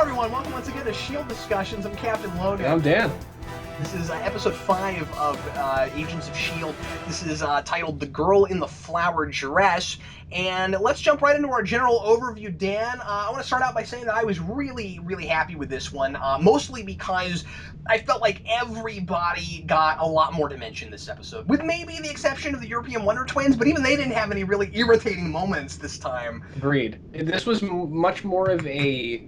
everyone, welcome once again to S.H.I.E.L.D. Discussions. I'm Captain Logan. And I'm Dan. This is episode 5 of Agents of S.H.I.E.L.D. This is titled The Girl in the Flower Dress. And let's jump right into our general overview, Dan. I want to start out by saying that I was really, really happy with this one, mostly because I felt like everybody got a lot more dimension this episode, with maybe the exception of the European Wonder Twins, but even they didn't have any really irritating moments this time. Agreed. This was much more of a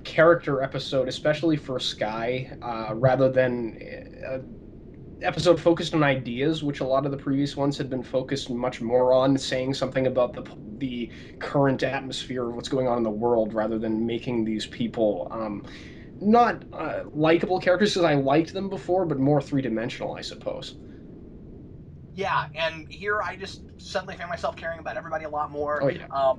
character episode, especially for Skye, rather than an episode focused on ideas, which a lot of the previous ones had been focused much more on saying something about the current atmosphere of what's going on in the world, rather than making these people not likable characters, because I liked them before, but more three-dimensional, I suppose. Yeah, and here I just suddenly found myself caring about everybody a lot more. Oh yeah.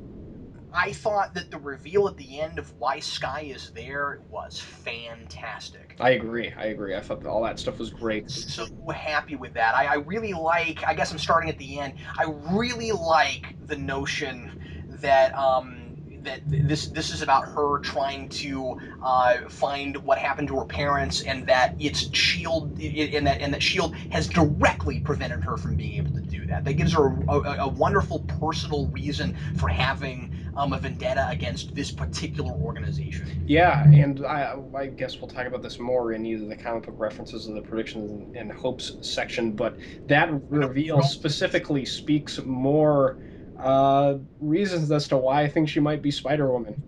I thought that the reveal at the end of why Skye is there was fantastic. I agree. I thought all that stuff was great. So happy with that. I really like, I guess I'm starting at the end, I really like the notion that that this is about her trying to find what happened to her parents, and that it's Shield, and that Shield has directly prevented her from being able to do that. That gives her a wonderful personal reason for having a vendetta against this particular organization. Yeah, and I guess we'll talk about this more in either the comic book references or the predictions and hopes section, but that reveal specifically speaks more reasons as to why I think she might be Spider-Woman.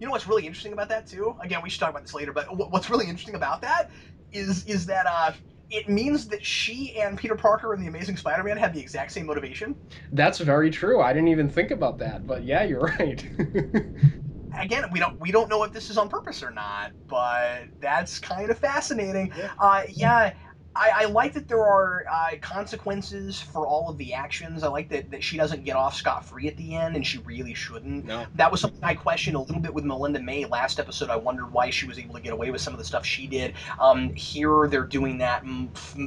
You know what's really interesting about that too? Again, we should talk about this later, but what's really interesting about that is that it means that she and Peter Parker and the Amazing Spider-Man have the exact same motivation. That's very true. I didn't even think about that, but yeah, you're right. Again, we don't know if this is on purpose or not, but that's kind of fascinating. Yeah. Yeah, I like that there are consequences for all of the actions. I like that she doesn't get off scot-free at the end, and she really shouldn't. No. That was something I questioned a little bit with Melinda May last episode. I wondered why she was able to get away with some of the stuff she did. Here they're doing that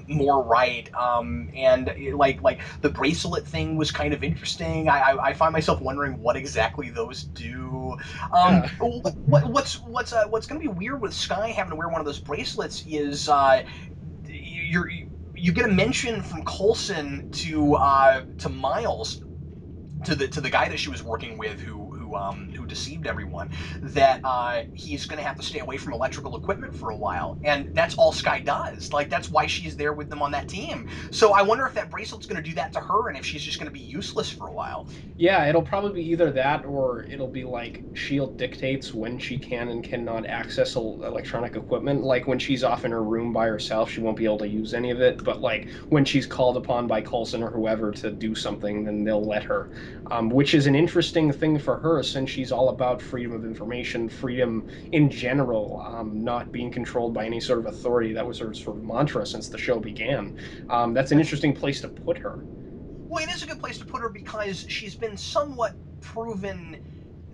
more right, and like the bracelet thing was kind of interesting. I find myself wondering what exactly those do. Yeah. What's going to be weird with Skye having to wear one of those bracelets is you get a mention from Coulson to Miles, to the guy that she was working with, who deceived everyone, that he's going to have to stay away from electrical equipment for a while, and that's all Skye does. Like, that's why she's there with them on that team. So I wonder if that bracelet's going to do that to her, and if she's just going to be useless for a while. Yeah, it'll probably be either that, or it'll be like Shield dictates when she can and cannot access electronic equipment. Like when she's off in her room by herself, she won't be able to use any of it. But like when she's called upon by Coulson or whoever to do something, then they'll let her. Which is an interesting thing for her, since she's all about freedom of information, freedom in general, not being controlled by any sort of authority. That was her sort of mantra since the show began. That's an interesting place to put her. Well, it is a good place to put her because she's been somewhat proven.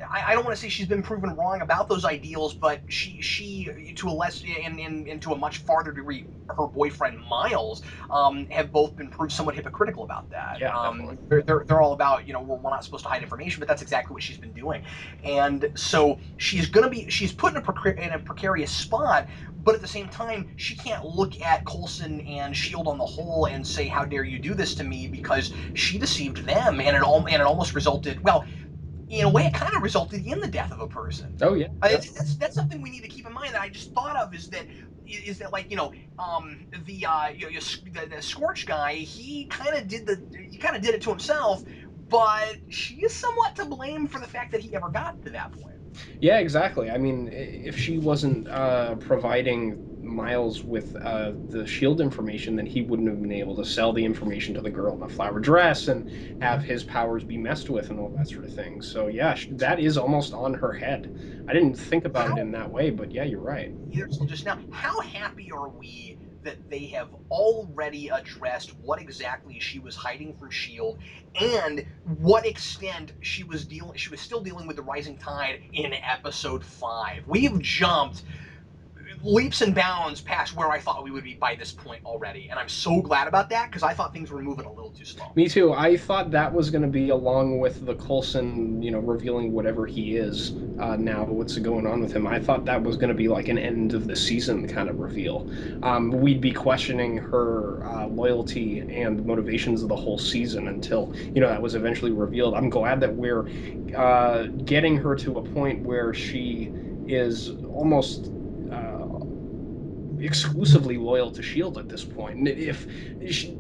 I don't want to say she's been proven wrong about those ideals, but she to a less and to a much farther degree, her boyfriend Miles have both been proved somewhat hypocritical about that. Yeah, definitely. They're all about, we're not supposed to hide information, but that's exactly what she's been doing, and so she's put in a precarious spot. But at the same time, she can't look at Coulson and Shield on the whole and say, "How dare you do this to me?" Because she deceived them, and it almost resulted. Well, in a way, it kind of resulted in the death of a person. Oh yeah. That's something we need to keep in mind, that I just thought of, is that, like, the Scorch guy, he kind of did it to himself, but she is somewhat to blame for the fact that he ever got to that point. Yeah, exactly. I mean, if she wasn't providing Miles with the Shield information, then he wouldn't have been able to sell the information to the girl in the flower dress and have his powers be messed with and all that sort of thing. So yeah, that is almost on her head. I didn't think about it in that way, but yeah, you're right. So just now, how happy are we that they have already addressed what exactly she was hiding from Shield, and what extent she was still dealing with the rising tide in episode 5. We've jumped leaps and bounds past where I thought we would be by this point already, and I'm so glad about that because I thought things were moving a little too slow. Me too. I thought that was going to be along with the Coulson, revealing whatever he is now, what's going on with him. I thought that was going to be like an end of the season kind of reveal. We'd be questioning her loyalty and motivations of the whole season until, that was eventually revealed. I'm glad that we're getting her to a point where she is almost exclusively loyal to S.H.I.E.L.D. at this point. And if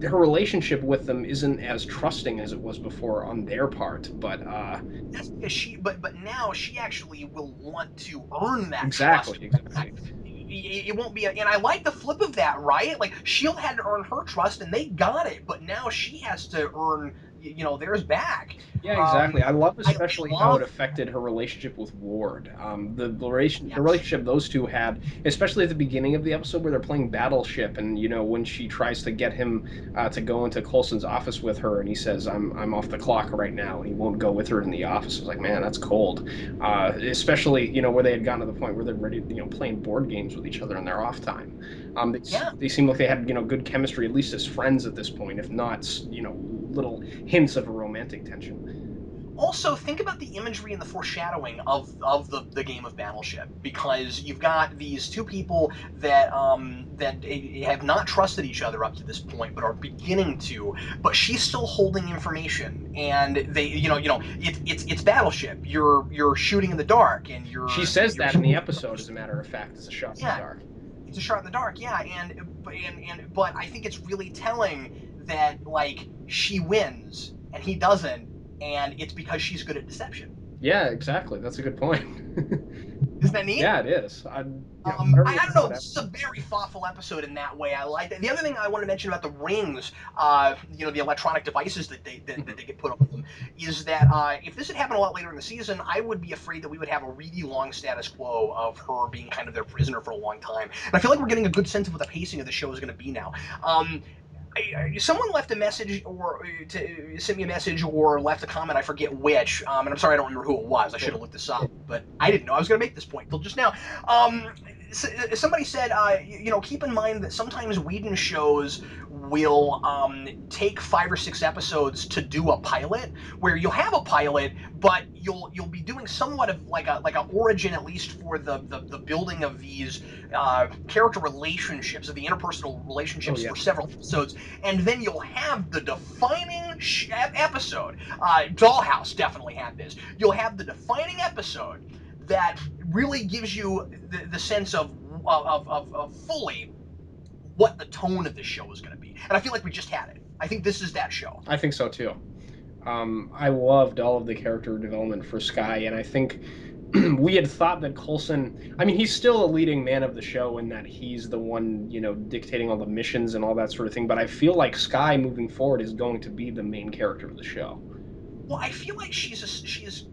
her relationship with them isn't as trusting as it was before on their part, but That's because but now she actually will want to earn that exactly, trust. exactly. It won't be, and I like the flip of that, right? Like Shield had to earn her trust, and they got it, but now she has to earn, theirs back. Yeah, exactly. I love I especially how it love, affected her relationship with Ward. The yes, relationship those two had, especially at the beginning of the episode where they're playing Battleship, and when she tries to get him to go into Coulson's office with her, and he says, "I'm off the clock right now," and he won't go with her in the office. I was like, man, that's cold. Especially where they had gotten to the point where they're ready, playing board games with each other in their off time. yeah. They seem like they had good chemistry, at least as friends at this point, if not little hints of a romantic tension. Also, think about the imagery and the foreshadowing of the game of Battleship, because you've got these two people that have not trusted each other up to this point, but are beginning to. But she's still holding information, and they, it's Battleship. You're shooting in the dark, and She says you're that in the episode, as a matter of fact, as a shot in the yeah, dark. it's a shot in the dark, yeah, but I think it's really telling that like she wins and he doesn't, and it's because she's good at deception. Yeah, exactly. That's a good point. Isn't that neat? Yeah, it is. I don't know. Whatever. This is a very thoughtful episode in that way. I like that. The other thing I want to mention about the rings, the electronic devices that Mhm. they get put on them, is that if this had happened a lot later in the season, I would be afraid that we would have a really long status quo of her being kind of their prisoner for a long time. And I feel like we're getting a good sense of what the pacing of the show is going to be now. Someone left a message or sent me a message or left a comment. I forget which, and I'm sorry I don't remember who it was. I should have looked this up, but I didn't know I was going to make this point till just now. Somebody said, keep in mind that sometimes Whedon shows will take 5 or 6 episodes to do a pilot, where you'll have a pilot, but you'll be doing somewhat of like a origin, at least for the building of these character relationships, of the interpersonal Oh relationships yeah. for several episodes, and then you'll have the defining episode. Dollhouse definitely had this. You'll have the defining episode that really gives you the sense of fully what the tone of this show is going to be. And I feel like we just had it. I think this is that show. I think so too. I loved all of the character development for Skye, and I think we had thought that Coulson. I mean, he's still a leading man of the show in that he's the one, dictating all the missions and all that sort of thing. But I feel like Skye moving forward is going to be the main character of the show. Well, I feel like she's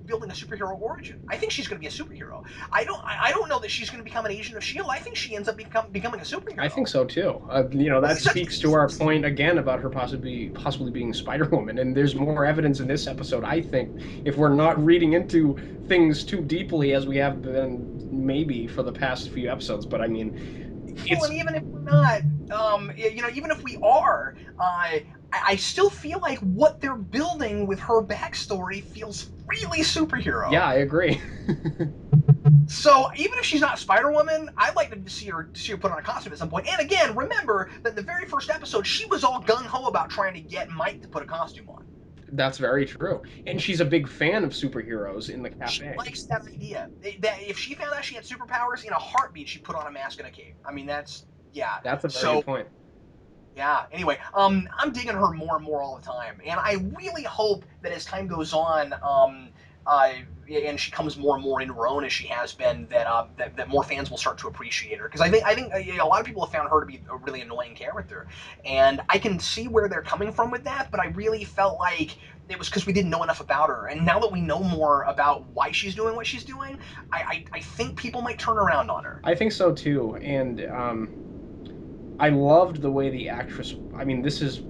building a superhero origin. I think she's going to be a superhero. I don't know that she's going to become an agent of Shield. I think she ends up becoming a I think superhero. so too. That speaks to our point again about her possibly being Spider-Woman, and there's more evidence in this episode. I think if we're not reading into things too deeply as we have been maybe for the past few episodes, but I mean, Well, it's and even if we're not, even if we are, I still feel like what they're building with her backstory feels really yeah, superhero. I agree. So even if she's not Spider Woman, I'd like to see her put on a costume at some point. And again, remember that in the very first episode, she was all gung ho about trying to get Mike to put a costume on. That's very true, and she's a big fan of superheroes in the She cafe. likes that idea. That if she found out she had superpowers, in a heartbeat, she'd put on a mask and a cape. I mean, that's yeah. That's a very good So point. yeah. Anyway, I'm digging her more and more all the time, and I really hope that as time goes on, and she comes more and more into her own as she has been, that more fans will start to appreciate her. Because I think a lot of people have found her to be a really annoying character, and I can see where they're coming from with that. But I really felt like it was because we didn't know enough about her, and now that we know more about why she's doing what she's doing, I think people might turn around on her. I think so too, and I loved the way the actress. I mean, this is.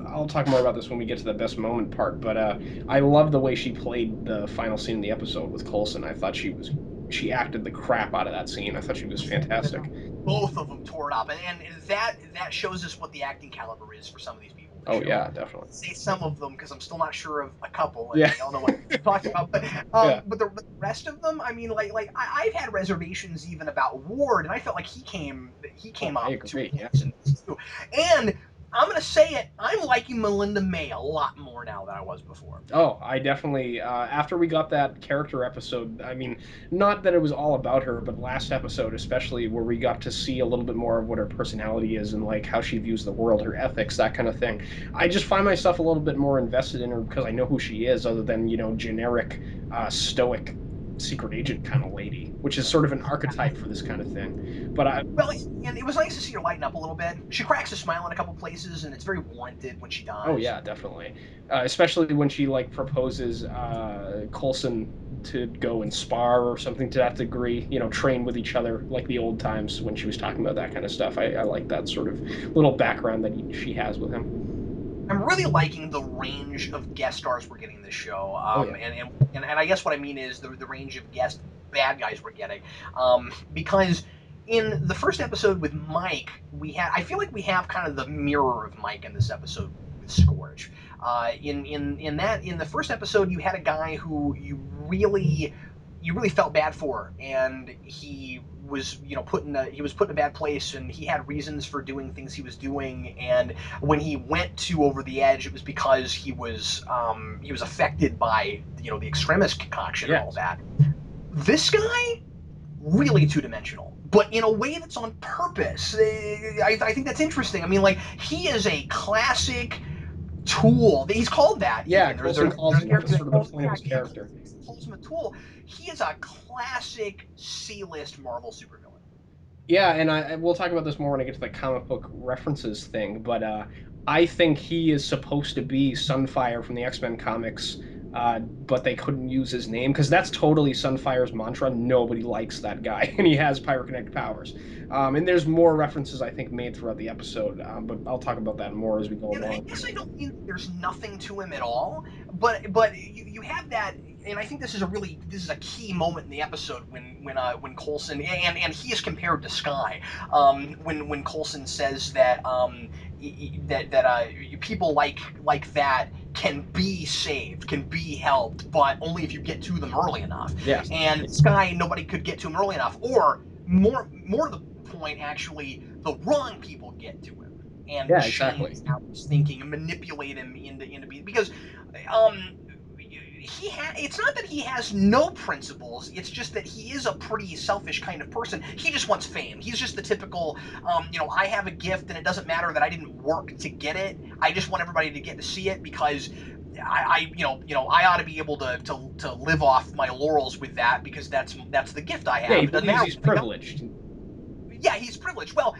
I'll talk more about this when we get to the best moment part, but I love the way she played the final scene in the episode with Coulson. I thought she was she acted the crap out of that scene. I thought she was fantastic. Both of them tore it up, and that shows us what the acting caliber is for some of these people in the Oh show. yeah, definitely. Say some of them because I'm still not sure of a couple, and Yeah, y'all know what I'm talking about. But yeah. the rest of them, I mean, I've had reservations even about Ward, and I felt like he Oh, came I up to agree. Yeah. in this too. And I'm gonna say it, I'm liking Melinda May a lot more now than I was before. Oh, I definitely. After we got that character episode, I mean, not that it was all about her, but last episode, especially where we got to see a little bit more of what her personality is and like how she views the world, her ethics, that kind of thing. I just find myself a little bit more invested in her because I know who she is, other than generic, stoic secret agent kind of lady, which is sort of an archetype for this kind of thing. But I, Well, and it was nice to see her lighten up a little bit. She cracks a smile in a couple places, and it's very warranted when she Oh does. yeah, definitely. Especially when she like proposes Coulson to go and spar or something to that degree. Train with each other like the old times when she was talking about that kind of stuff. I like that sort of little background that she has with him. I'm really liking the range of guest stars we're getting this show, Oh yeah, and I guess what I mean is the range of guest bad guys we're getting, because in the first episode with Mike, I feel like we have kind of the mirror of Mike in this episode with Scorch. In the first episode, you had a guy who you really felt bad for, and he was he was put in a bad place, and he had reasons for doing things he was doing, and when he went too over the edge, it was because he was affected by the extremist concoction and all yes, that. This guy really two dimensional, but in a way that's on purpose. I think that's interesting. I mean, like he is a classic tool. He's called that yeah. even. Coulson calls There's a him that. character That's that sort of the calls point of his character. him a tool. He is a classic C-list Marvel supervillain. Yeah, and we'll talk about this more when I get to the comic book references thing, but I think he is supposed to be Sunfire from the X-Men comics, but they couldn't use his name because that's totally Sunfire's mantra. Nobody likes that guy, and he has pyrokinetic powers. And there's more references I think made throughout the episode, but I'll talk about that more as we go And I along. guess I don't mean that there's nothing to him at all, but you have that, and I think this is a key moment in the episode when Coulson and he is compared to Skye, when Coulson says that people like that can be saved, can be helped, but only if you get to them early enough. Yes. And Skye, nobody could get to him early enough, or more to the point, actually, the wrong people get to him and Yeah, exactly. change how he's thinking and manipulate him into being, because um it's not that he has no principles, it's just that he is a pretty selfish kind of person. He just wants fame. He's just the typical I have a gift and it doesn't matter that I didn't work to get it. I just want everybody to get to see it because I ought to be able to live off my laurels with that because that's the gift I Yeah, he have. It doesn't believes matter he's what I don't. privileged. Yeah, he's privileged. Well,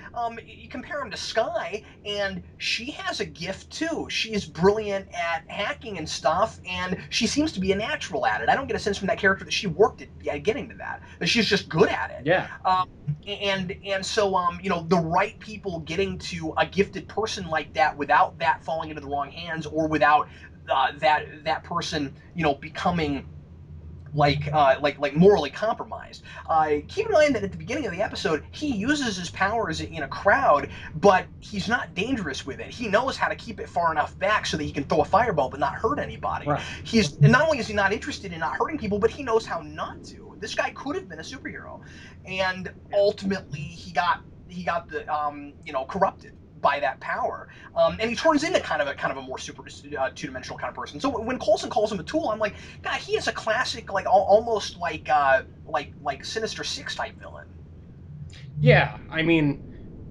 you compare him to Skye, and she has a gift too. She's brilliant at hacking and stuff, and she seems to be a natural at it. I don't get a sense from that character that she worked at getting to that. That she's just good at it. Yeah. And so the right people getting to a gifted person like that without that falling into the wrong hands, or without that person becoming like morally compromised. Keep in mind that at the beginning of the episode, he uses his powers in a crowd, but he's not dangerous with it. He knows how to keep it far enough back so that he can throw a fireball but not hurt anybody. Right. He's not only is he not interested in not hurting people, but he knows how not to. This guy could have been a superhero, and Yeah. ultimately he got the corrupted by that power, and he turns into kind of a more super two-dimensional kind of person. So when Coulson calls him a tool, I'm like, God, he is a classic, like almost like Sinister Six type villain. Yeah, I mean,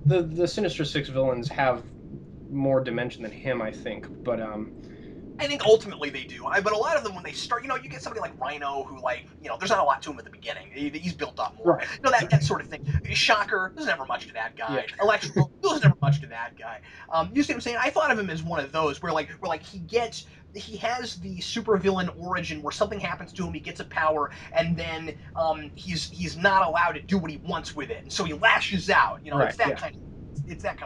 the Sinister Six villains have more dimension than him, I think. But I think ultimately they do. But a lot of them, when they start, you get somebody like Rhino, who there's not a lot to him at the beginning. He's built up more. right, That sort of thing. Shocker, there's never much to that yeah, guy. Electro, there's never much to that guy. You see what I'm saying? I thought of him as one of those where he has the supervillain origin where something happens to him, he gets a power, and then he's not allowed to do what he wants with it, and so he lashes out. right, It's that yeah, kind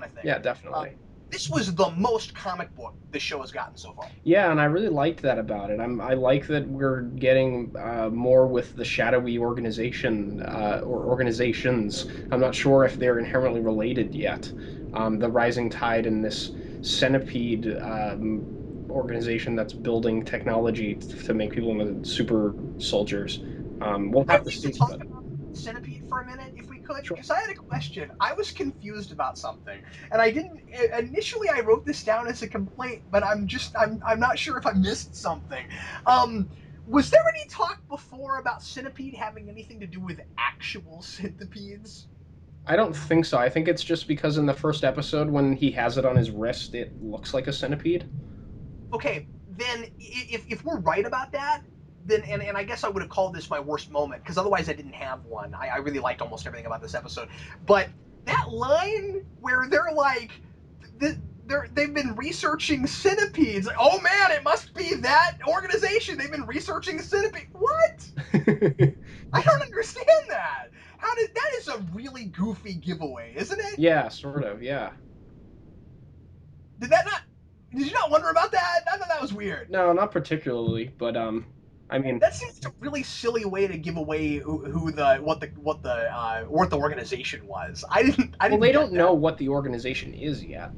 of thing. yeah, Uh, definitely. this was the most comic book this show has gotten so far. Yeah, and I really liked that about it. I like that we're getting more with the shadowy organization or organizations. I'm not sure if they're inherently related yet. The Rising Tide and this Centipede organization that's building technology to make people into super soldiers. We'll I'd have to like to see, talk but about Centipede for a minute, if we could, sure. because I had a question. I was confused about something, and I didn't. Initially, I wrote this down as a complaint, but I'm not sure if I missed something. Um, was there any talk before about Centipede having anything to do with actual centipedes? I don't think so. I think it's just because in the first episode, when he has it on his wrist, it looks like a centipede. Okay, then if we're right about that, then and I guess I would have called this my worst moment because otherwise I didn't have one. I really liked almost everything about this episode, but that line where they're like, they've been researching centipedes. Like, oh man, it must be that organization. They've been researching centipedes. What? I don't understand that. How did that is a really goofy giveaway, isn't it? Yeah, sort of. Yeah. Did that not? Did you not wonder about that? I thought that was weird. No, not particularly, but I mean, That seems a really silly way to give away who the what the organization was. I well, didn't they get don't know that. what the organization is yet.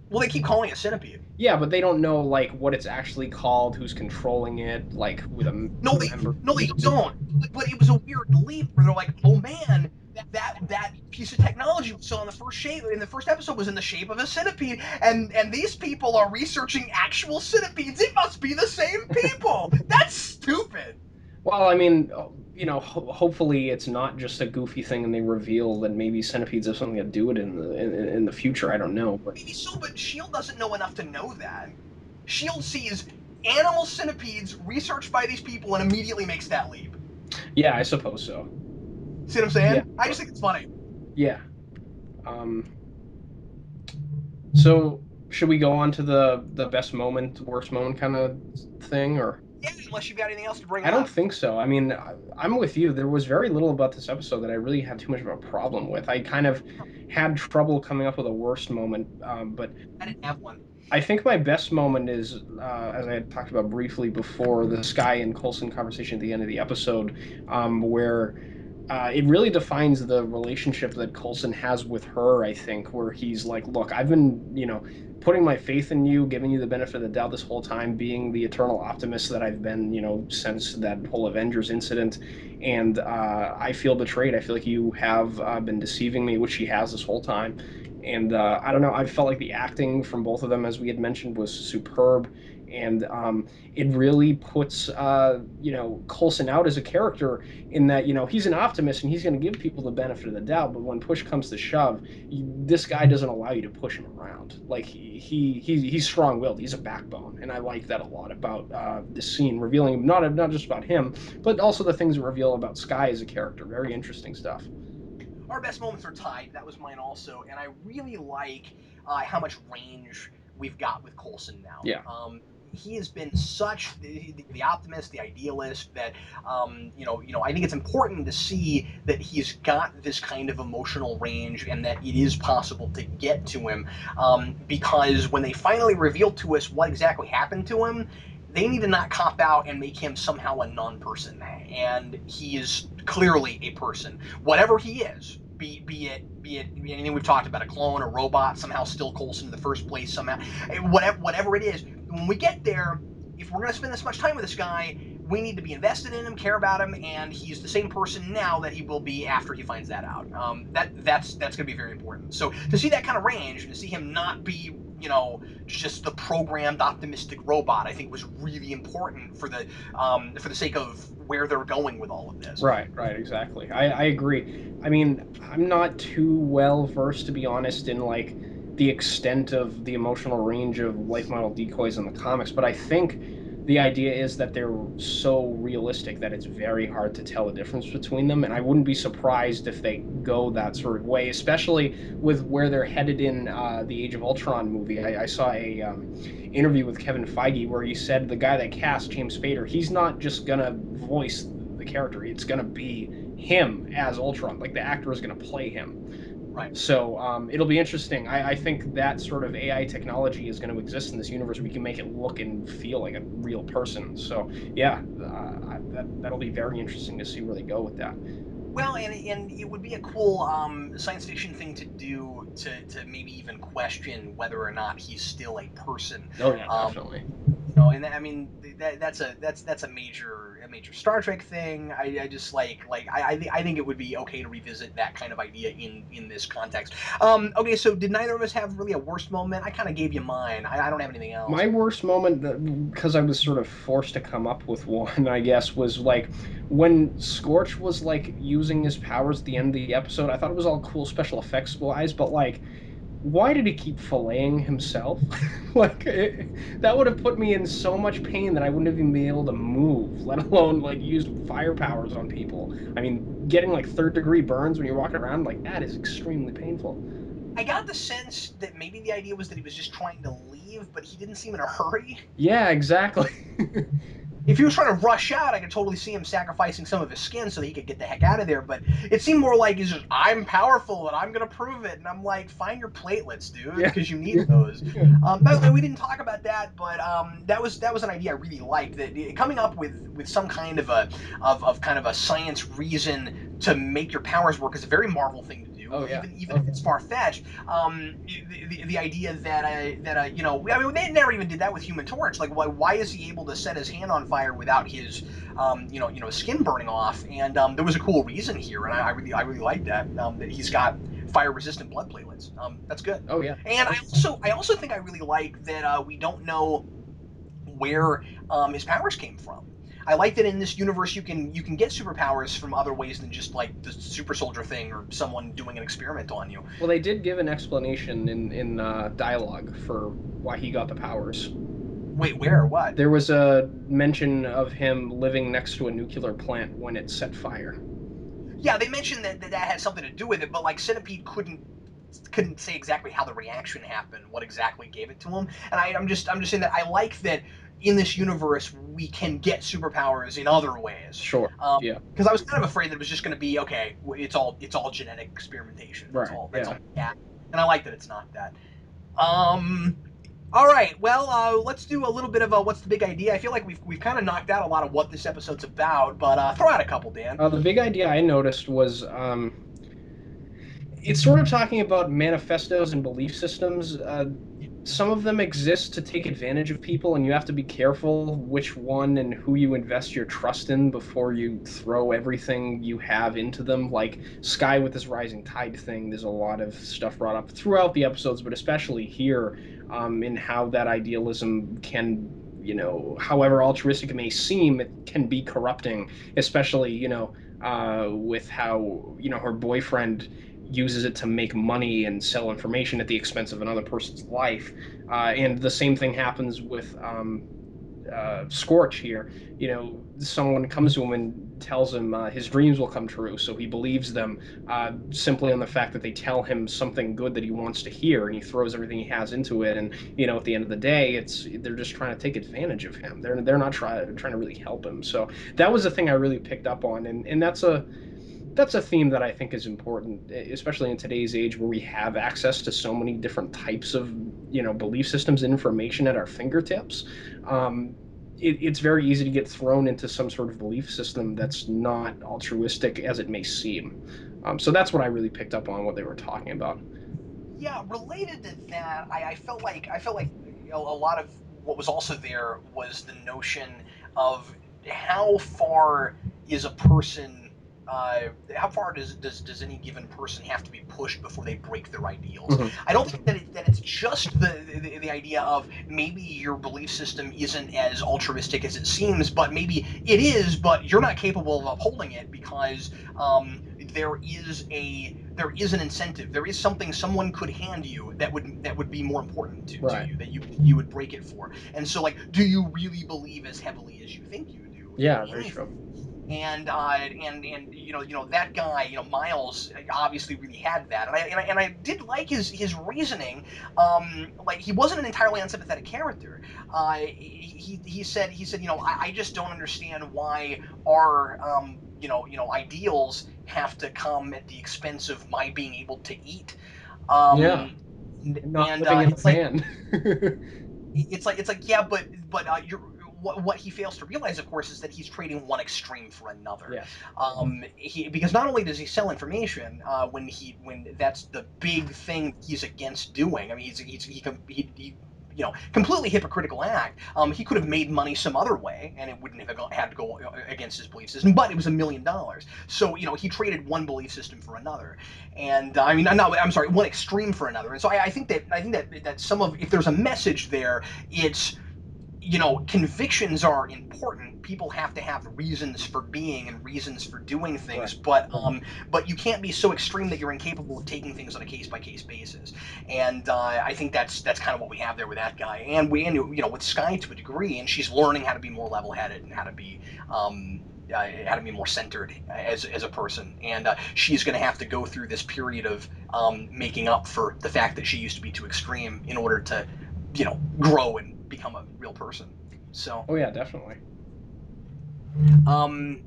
Well, they keep calling it Centipede. Yeah, but they don't know like what it's actually called, who's controlling it, like who the No, they member. no they don't. But it was a weird leap where they're like, oh man, that piece of technology we saw in the first shape in the first episode was in the shape of a centipede, and these people are researching actual centipedes. It must be the same people. That's stupid. Well, I mean, hopefully it's not just a goofy thing, and they reveal that maybe centipedes have something to do with it in the future. I don't know, but Maybe so, but Shield doesn't know enough to know that. Shield sees animal centipedes researched by these people and immediately makes that leap. yeah, I suppose so. See what I'm Yeah, saying? I just but think it's funny. yeah. Um, so should we go on to the best moment, worst moment kind of thing, or? Yeah, unless you've got anything else to bring I don't up. think so. I mean, I'm with you. There was very little about this episode that I really had too much of a problem with. I kind of had trouble coming up with a worst moment, but I didn't have one. I think my best moment is, as I had talked about briefly before, the Skye and Coulson conversation at the end of the episode, where it really defines the relationship that Coulson has with her, I think, where he's like, look, I've been, putting my faith in you, giving you the benefit of the doubt this whole time, being the eternal optimist that I've been, since that whole Avengers incident. And I feel betrayed. I feel like you have been deceiving me, which she has this whole time. And I don't know, I felt like the acting from both of them, as we had mentioned, was superb. And it really puts, Coulson out as a character in that he's an optimist and he's going to give people the benefit of the doubt, but when push comes to shove, this guy doesn't allow you to push him around. Like he's strong-willed, he's a backbone, and I like that a lot about this scene, revealing not just about him, but also the things that reveal about Skye as a character. Very interesting stuff. Our best moments are tied. That was mine also, and I really like how much range we've got with Coulson now. Yeah. He has been such the optimist, the idealist that I think it's important to see that he's got this kind of emotional range and that it is possible to get to him. Because when they finally revealed to us what exactly happened to him, they need to not cop out and make him somehow a non-person, and he is clearly a person, whatever he is. Be it anything we've talked about, a clone, a robot, somehow still Coulson in the first place, somehow, whatever it is. When we get there, if we're going to spend this much time with this guy, we need to be invested in him, care about him, and he's the same person now that he will be after he finds that out. That's going to be very important. So to see that kind of range, and to see him not be just the programmed optimistic robot, I think was really important for the sake of where they're going with all of this. Right, exactly. I agree. I mean, I'm not too well versed, to be honest, in like the extent of the emotional range of life model decoys in the comics, but I think the idea is that they're so realistic that it's very hard to tell the difference between them, and I wouldn't be surprised if they go that sort of way, especially with where they're headed in the Age of Ultron movie. I saw a interview with Kevin Feige where he said the guy that cast James Spader, he's not just gonna voice the character; it's gonna be him as Ultron. Like the actor is gonna play him. Right. So it'll be interesting. I think that sort of AI technology is going to exist in this universe. We can make it look and feel like a real person. So yeah, that'll be very interesting to see where they go with that. Well, and it would be a cool science fiction thing to do to maybe even question whether or not he's still a person. Oh yeah, Um, definitely. and I mean that's a major Star Trek thing. I just I think it would be okay to revisit that kind of idea in this context. Okay, so did neither of us have really a worst moment? I kind of gave you mine. I don't have anything else. My worst moment, because I was sort of forced to come up with one, I guess, was like when Scorch was like using his powers at the end of the episode. I thought it was all cool special effects wise, but like, why did he keep filleting himself? That would have put me in so much pain that I wouldn't have even been able to move, let alone like use fire powers on people. I mean, getting like third degree burns when you're walking around like that is extremely painful. I got the sense that maybe the idea was that he was just trying to leave, but he didn't seem in a hurry. Yeah, exactly. If he was trying to rush out, I could totally see him sacrificing some of his skin so that he could get the heck out of there. But it seemed more like he's just, I'm powerful and I'm going to prove it. And I'm like, find your platelets, dude, Yeah. because you need those. By the way, we didn't talk about that, but that was an idea I really liked. That coming up with some kind of of kind of a science reason to make your powers work is a very Marvel thing to do, Oh yeah. even if it's far fetched. The idea that I mean, they never even did that with Human Torch. Like, why is he able to set his hand on fire without his skin burning off? And there was a cool reason here, and I really like that that he's got fire resistant blood platelets. That's good. Oh yeah. And I also think I really like that we don't know where his powers came from. I like that in this universe you can get superpowers from other ways than just like the super soldier thing or someone doing an experiment on you. Well, they did give an explanation in dialogue for why he got the powers. Wait, where? What? There was a mention of him living next to a nuclear plant when it set fire. Yeah, they mentioned that had something to do with it, but like Centipede couldn't say exactly how the reaction happened, what exactly gave it to him. And I'm just saying that I like that in this universe we can get superpowers in other ways. Sure. Yeah. Because I was kind of afraid that it was just going to be okay. It's all genetic experimentation. That's Right. all. That's Yeah. all. Yeah, and I like that it's not that. Um. All right. Well, let's do a little bit of what's the big idea. I feel like we've kind of knocked out a lot of what this episode's about, but throw out a couple, Dan. The big idea I noticed was it's sort of talking about manifestos and belief systems. Some of them exist to take advantage of people, and you have to be careful which one and who you invest your trust in before you throw everything you have into them. Like Skye with this rising tide thing, there's a lot of stuff brought up throughout the episodes, but especially here in how that idealism can, however altruistic it may seem, it can be corrupting, especially, with how, her boyfriend uses it to make money and sell information at the expense of another person's life. And the same thing happens with Scorch here. Someone comes to him and tells him his dreams will come true, so he believes them simply on the fact that they tell him something good that he wants to hear, and he throws everything he has into it. And at the end of the day, they're just trying to take advantage of him. They're not trying to really help him. So that was the thing I really picked up on, and that's a theme that I think is important, especially in today's age where we have access to so many different types of, belief systems and information at our fingertips. Um, it's very easy to get thrown into some sort of belief system that's not altruistic as it may seem. So that's what I really picked up on what they were talking about. Yeah, related to that, I felt like a lot of what was also there was the notion of how far is a person. How far does any given person have to be pushed before they break their ideals? Hmm. I don't think that it's just the idea of maybe your belief system isn't as altruistic as it seems, but maybe it is, but you're not capable of upholding it because there is an incentive. There is something someone could hand you that would be more important to Right. you that you would break it for. And so, like, do you really believe as heavily as you think you do Yeah, in very true. anything? And that guy, Miles, obviously really had that, and I did like his reasoning. Like, he wasn't an entirely unsympathetic character. He said I just don't understand why our ideals have to come at the expense of my being able to eat. Yeah, Um, and not and living in a it's like van. yeah, but you're what he fails to realize, of course, is that he's trading one extreme for another. Yes. Because not only does he sell information when that's the big thing he's against doing. I mean, he completely hypocritical act. He could have made money some other way, and it wouldn't have had to go against his belief system. But it was $1 million, so he traded one belief system for another, and I mean, no, I'm sorry, one extreme for another. And so I think that some of, if there's a message there, it's, convictions are important. People have to have reasons for being and reasons for doing things, Right. but you can't be so extreme that you're incapable of taking things on a case by case basis. And I think that's kind of what we have there with that guy, and with Skye to a degree, and she's learning how to be more level headed and how to be more centered as a person, and she's going to have to go through this period of making up for the fact that she used to be too extreme in order to grow and become a real person. So, Oh yeah, definitely.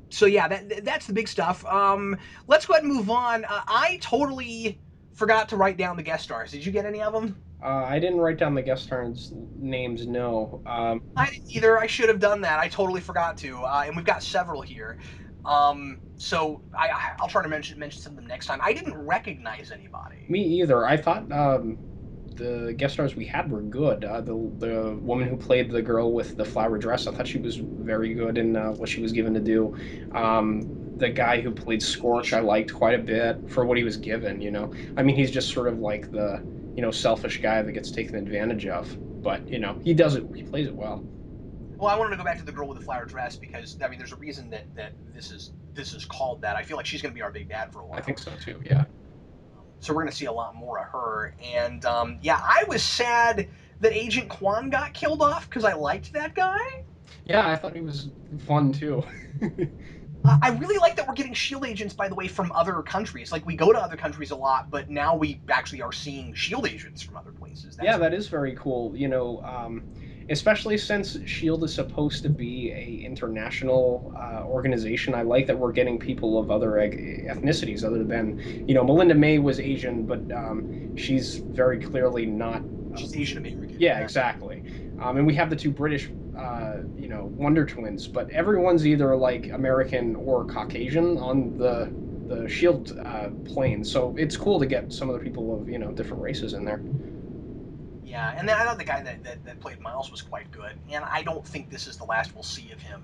so yeah, that's the big stuff. Let's go ahead and move on. I totally forgot to write down the guest stars. Did you get any of them? I didn't write down the guest stars' names. No. I didn't either. I should have done that. I totally forgot to. And we've got several here. So I'll try to mention some of them next time. I didn't recognize anybody. Me either. I thought the guest stars we had were good. The woman who played the girl with the flower dress, I thought she was very good in what she was given to do. The guy who played Scorch, I liked quite a bit for what he was given. I mean, he's just sort of like the selfish guy that gets taken advantage of. But he does it. He plays it well. Well, I wanted to go back to the girl with the flower dress because I mean, there's a reason that this is called that. I feel like she's going to be our big bad for a I while. think so too. Yeah. So we're going to see a lot more of her. And yeah, I was sad that Agent Kwan got killed off because I liked that guy. Yeah, I thought he was fun too. I really like that we're getting Shield agents, by the way, from other countries. Like we go to other countries a lot, but now we actually are seeing Shield agents from other places. Yeah, That's that cool. is very cool. Especially since Shield is supposed to be a international organization. I like that we're getting people of other ethnicities other than, Melinda May was Asian, but she's very clearly not. She's Asian American. Yeah, Yeah. exactly. And we have the two British, Wonder Twins, but everyone's either like American or Caucasian on the Shield plane. So it's cool to get some of the people of different races in there. Yeah, and then I thought the guy that played Miles was quite good, and I don't think this is the last we'll see of him.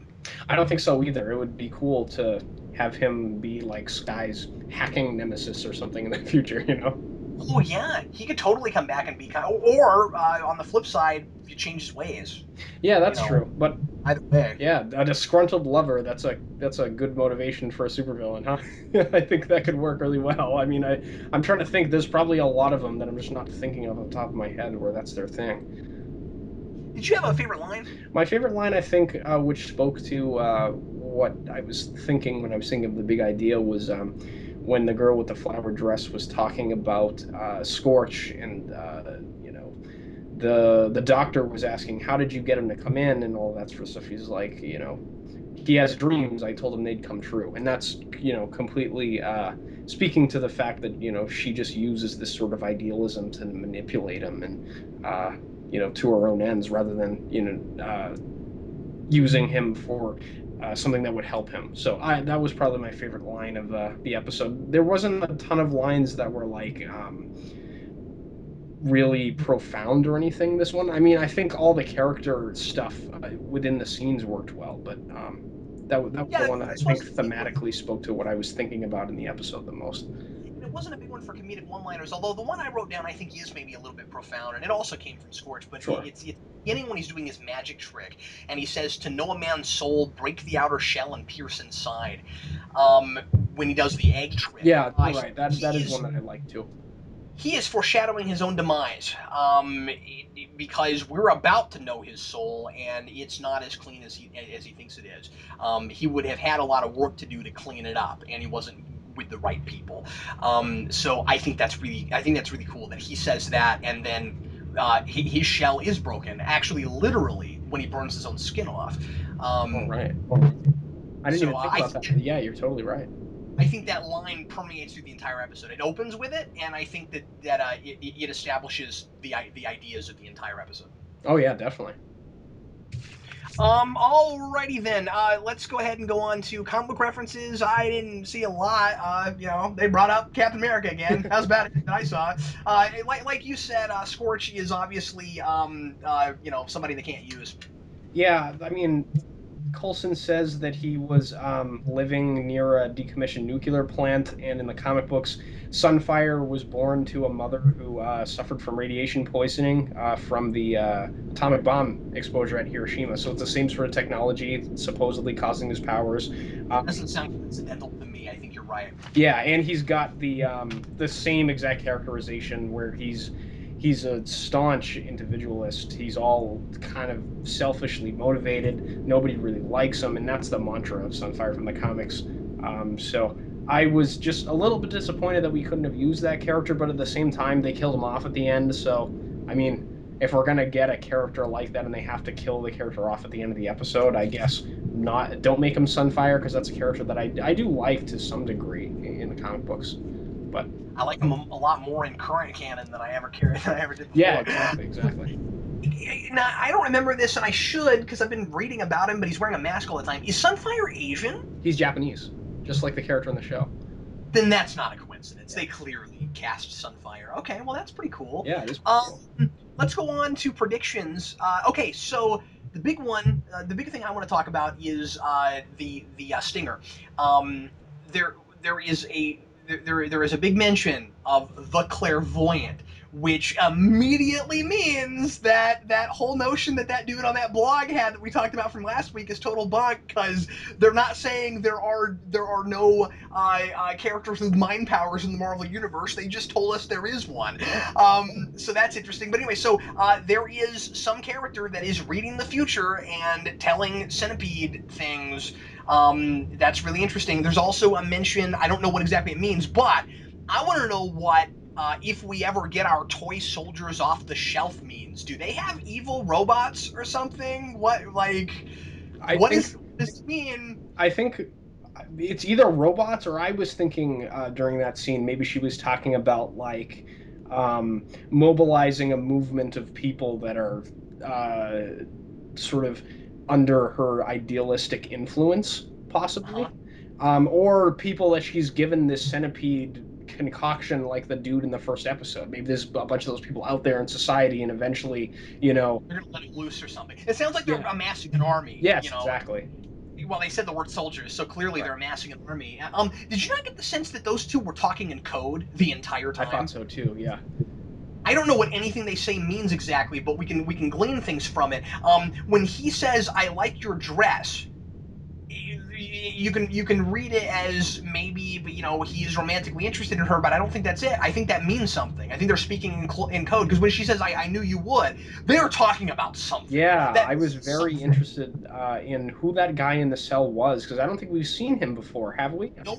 I don't think so either. It would be cool to have him be like Skye's hacking nemesis or something in the future. Oh yeah, he could totally come back and be kind of, or on the flip side, if you change his ways, Yeah, you that's know, true. But either way. yeah, a disgruntled lover, that's a good motivation for a supervillain, huh? I think that could work really well. I mean, I'm trying to think there's probably a lot of them that I'm just not thinking of on top of my head where that's their thing. Did you have a favorite line? My favorite line, I think, which spoke to what I was thinking when I was thinking of the big idea, was when the girl with the flower dress was talking about Scorch, and the doctor was asking, "How did you get him to come in?" and all that sort of stuff. He's like, he has dreams. I told him they'd come true, and that's completely speaking to the fact that she just uses this sort of idealism to manipulate him and. To her own ends rather than using him for something that would help him. So that was probably my favorite line of the episode. There wasn't a ton of lines that were like really profound or anything. This one, I mean, I think all the character stuff within the scenes worked well, but that was the Yeah, one that I this think wasn't a big one. thematically spoke to what I was thinking about in the episode the most. It wasn't a big one for comedic one-liners, although the one I wrote down I think is maybe a little bit profound, and it also came from Scorch. But Sure. it's beginning when he's doing his magic trick, and he says, "To know a man's soul, break the outer shell and pierce inside." Um, when he does the egg trick, Yeah, you're right. That is he's one that I like too. he is foreshadowing his own demise, because we're about to know his soul, and it's not as clean as he thinks it is. He would have had a lot of work to do to clean it up, and he wasn't with the right people. So I think that's really cool that he says that, and then his shell is broken, actually, literally, when he burns his own skin off. All Um, right. I didn't so even think I about that. think But yeah, you're totally right. I think that line permeates through the entire episode. It opens with it, and I think that it establishes the ideas of the entire episode. Oh yeah, definitely. Alrighty then. Let's go ahead and go on to comic book references. I didn't see a lot. They brought up Captain America again. That's about it that I saw. Like you said, Scorch is obviously, somebody they can't use. Yeah, I mean, Coulson says that he was living near a decommissioned nuclear plant, and in the comic books, Sunfire was born to a mother who suffered from radiation poisoning from the atomic bomb exposure at Hiroshima. So it's the same sort of technology, supposedly causing his powers. Doesn't sound coincidental to me. I think you're right. Yeah, and he's got the same exact characterization where he's a staunch individualist. He's all kind of selfishly motivated. Nobody really likes him, and that's the mantra of Sunfire from the comics. So I was just a little bit disappointed that we couldn't have used that character, but at the same time, they killed him off at the end. So, I mean, if we're gonna get a character like that and they have to kill the character off at the end of the episode, I guess not. Don't make him Sunfire because that's a character that I do like to some degree in the comic books. But I like him a lot more in current canon than I ever did yeah, before. exactly. Now, I don't remember this, and I should because I've been reading about him. But he's wearing a mask all the time. Is Sunfire Asian? He's Japanese, just like the character in the show. Then that's not a coincidence. They clearly cast Sunfire. Okay, well that's pretty cool. Yeah, it is. Let's go on to predictions. Okay, so the big one, the big thing I want to talk about is the Stinger. Um, there is there is a big mention of the clairvoyant, which immediately means that that whole notion that dude on that blog had that we talked about from last week is total bunk, because they're not saying there are no characters with mind powers in the Marvel universe. They just told us there is one. So that's interesting. But anyway, so there is some character that is reading the future and telling Centipede things. That's really interesting. There's also a mention, I don't know what exactly it means, but I want to know what if we ever get our toy soldiers off the shelf means. Do they have evil robots or something? What does this mean? I think it's either robots or I was thinking during that scene maybe she was talking about like mobilizing a movement of people that are sort of under her idealistic influence, possibly, or people that she's given this centipede concoction like the dude in the first episode. Maybe there's a bunch of those people out there in society, and eventually, They're gonna let it loose or something. It sounds like they're amassing an army. Yes, exactly. Well, they said the word soldiers, so clearly Right. they're amassing an army. Did you not get the sense that those two were talking in code the entire time? I thought so too. Yeah. I don't know what anything they say means exactly, but we can glean things from it. When he says, "I like your dress," you can read it as maybe he's romantically interested in her, but I don't think that's it. I think that means something. I think they're speaking in code, because when she says, I knew you would," they're talking about something. Yeah, I was very interested in who that guy in the cell was, because I don't think we've seen him before, have we? No,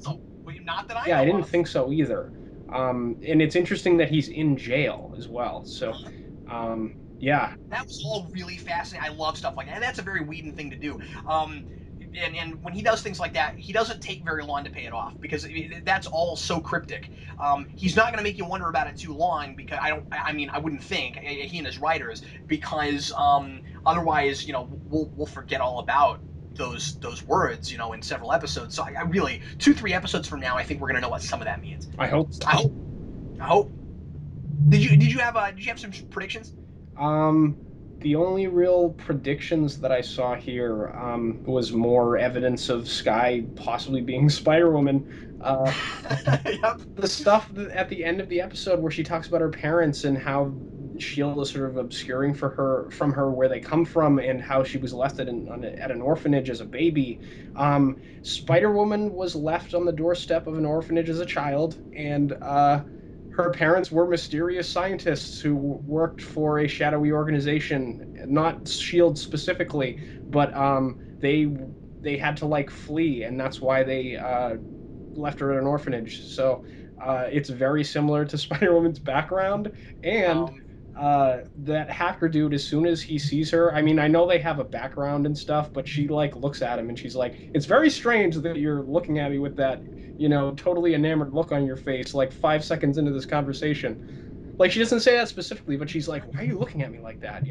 not that I Yeah, know I didn't of. think so either. And it's interesting that he's in jail as well. So, yeah, That was all really fascinating. I love stuff like that. And that's a very Whedon thing to do. And when he does things like that, he doesn't take very long to pay it off, because that's all so cryptic. He's not going to make you wonder about it too long, because I wouldn't think he and his writers, because otherwise, we'll forget all about those words, in several episodes. So I really 2-3 episodes from now, I think we're going to know what some of that means. I hope so. I hope. Did you have some predictions? The only real predictions that I saw here was more evidence of Skye possibly being Spider-Woman. Yep. The stuff at the end of the episode where she talks about her parents and how Shield is sort of obscuring from her where they come from, and how she was left at an orphanage as a baby. Spider-Woman was left on the doorstep of an orphanage as a child, and her parents were mysterious scientists who worked for a shadowy organization, not S.H.I.E.L.D. specifically, but they had to like flee, and that's why they left her at an orphanage. So it's very similar to Spider-Woman's background, and that hacker dude, as soon as he sees her, I mean, I know they have a background and stuff, but she like looks at him and she's like, "It's very strange that you're looking at me with that, totally enamored look on your face, like 5 seconds into this conversation." Like she doesn't say that specifically, but she's like, "Why are you looking at me like that?"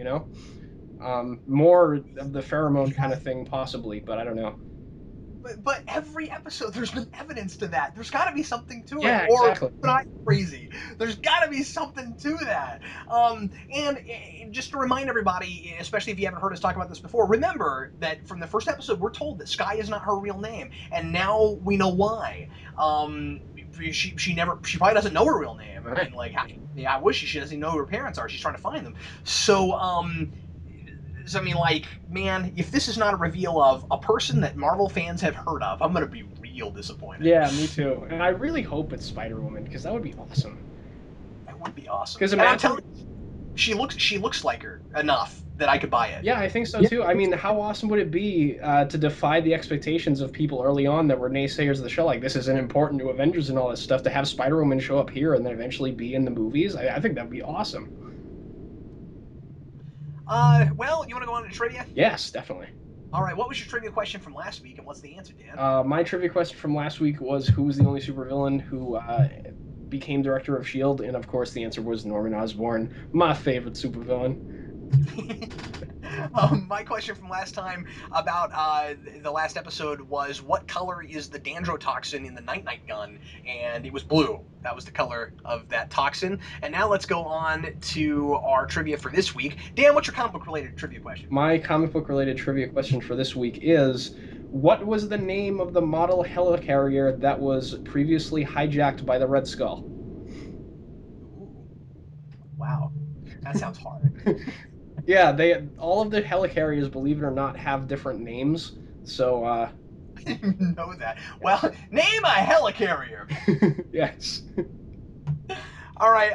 More of the pheromone kind of thing, possibly, but I don't know. But every episode, there's been evidence to that. There's got to be something to it, Yeah, or exactly. but I'm crazy. There's got to be something to that. And just to remind everybody, especially if you haven't heard us talk about this before, remember that from the first episode, we're told that Skye is not her real name, and now we know why. She probably doesn't know her real name. I mean, like, I wish she doesn't know who her parents are. She's trying to find them. So I mean, like, man, if this is not a reveal of a person that Marvel fans have heard of, I'm gonna be real disappointed. Yeah, me too. And I really hope it's Spider-Woman because that would be awesome. That would be awesome. Because And I'm imagine. telling you, she looks like her enough that I could buy it. Yeah, I think so too. I mean, how awesome would it be to defy the expectations of people early on that were naysayers of the show? Like, this isn't important to Avengers and all this stuff. To have Spider-Woman show up here and then eventually be in the movies, I think that'd be awesome. Well, you want to go on to trivia? Yes, definitely. All right. What was your trivia question from last week, and what's the answer, Dan? My trivia question from last week was who was the only supervillain who became director of S.H.I.E.L.D., and of course the answer was Norman Osborn, my favorite supervillain. My question from last time about the last episode was, what color is the dandrotoxin in the Night Night gun? And it was blue. That was the color of that toxin. And now let's go on to our trivia for this week. Dan, what's your comic book related trivia question? My comic book related trivia question for this week is, what was the name of the model helicarrier that was previously hijacked by the Red Skull? Ooh. Wow. That sounds hard. Yeah, they all of the helicarriers, believe it or not, have different names. So, I didn't know that. Well, name a helicarrier. yes. All right.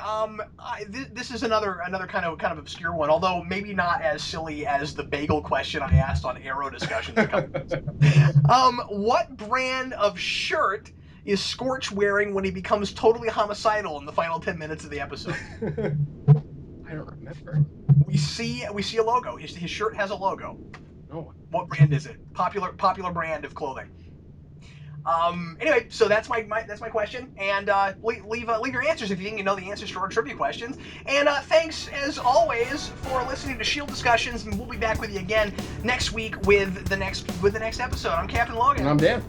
This is another kind of obscure one, although maybe not as silly as the bagel question I asked on Arrow discussions. What brand of shirt is Scorch wearing when he becomes totally homicidal in the final 10 minutes of the episode? I don't remember. We see a logo. His shirt has a logo. Oh. What brand is it? Popular brand of clothing. Anyway, so that's my question, and leave your answers if you think you know the answers to our trivia questions. And thanks as always for listening to S.H.I.E.L.D. discussions, and we'll be back with you again next week with the next episode. I'm Captain Logan. And I'm Dan.